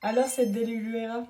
Alors cette Deluluera,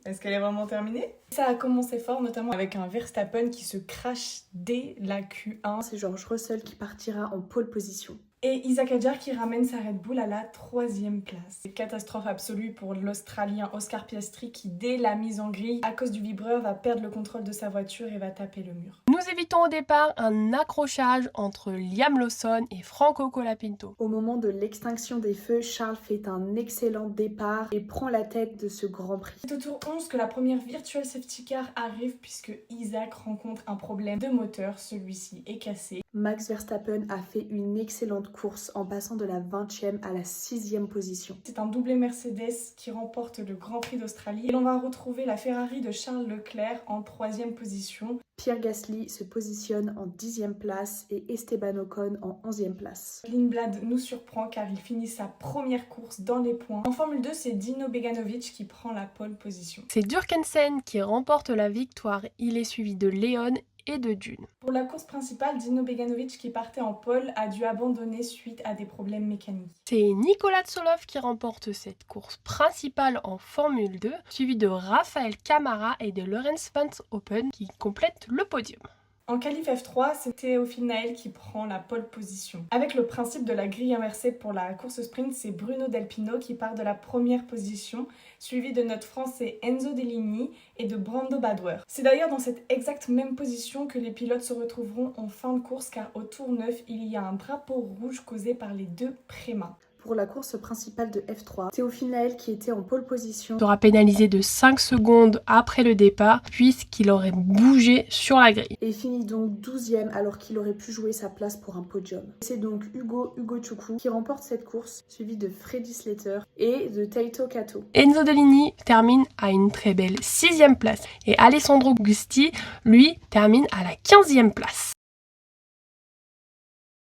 est-ce qu'elle est vraiment terminée? Ça a commencé fort, notamment avec un Verstappen qui se crache dès la Q1. C'est George Russell qui partira en pole position. Et Isaac Hadjar qui ramène sa Red Bull à la 3e place. C'est catastrophe absolue pour l'Australien Oscar Piastri qui, dès la mise en grille, à cause du vibreur, va perdre le contrôle de sa voiture et va taper le mur. Nous évitons au départ un accrochage entre Liam Lawson et Franco Colapinto. Au moment de l'extinction des feux, Charles fait un excellent départ et prend la tête de ce Grand Prix. C'est au tour 11 que la première Virtual Safety Car arrive puisque Isaac rencontre un problème de moteur, celui-ci est cassé. Max Verstappen a fait une excellente course en passant de la 20e à la 6e position. C'est un doublé Mercedes qui remporte le Grand Prix d'Australie et l'on va retrouver la Ferrari de Charles Leclerc en 3e position. Pierre Gasly se positionne en 10e place et Esteban Ocon en 11e place. Lindblad nous surprend car il finit sa première course dans les points. En Formule 2, c'est Dino Beganovic qui prend la pole position. C'est Durkheimsen qui remporte la victoire, il est suivi de Leon et de Dune. Pour la course principale, Dino Beganovic qui partait en pole a dû abandonner suite à des problèmes mécaniques. C'est Nicolas Tsolov qui remporte cette course principale en Formule 2, suivi de Raphaël Camara et de Lorenz Van Open qui complètent le podium. En qualif F3, c'est Théophile Naël qui prend la pole position. Avec le principe de la grille inversée pour la course sprint, c'est Bruno Delpino qui part de la première position, suivi de notre Français Enzo Deligny et de Brando Badwer. C'est d'ailleurs dans cette exacte même position que les pilotes se retrouveront en fin de course car au tour 9, il y a un drapeau rouge causé par les deux Préma. Pour la course principale de F3, Théophile Naël qui était en pole position Sera pénalisé de 5 secondes après le départ puisqu'il aurait bougé sur la grille. et finit donc 12e alors qu'il aurait pu jouer sa place pour un podium. C'est donc Hugo Chukwu qui remporte cette course, suivi de Freddy Slater et de Taito Kato. Enzo Deligny termine à une très belle 6e place et Alessandro Gusti, lui, termine à la 15e place.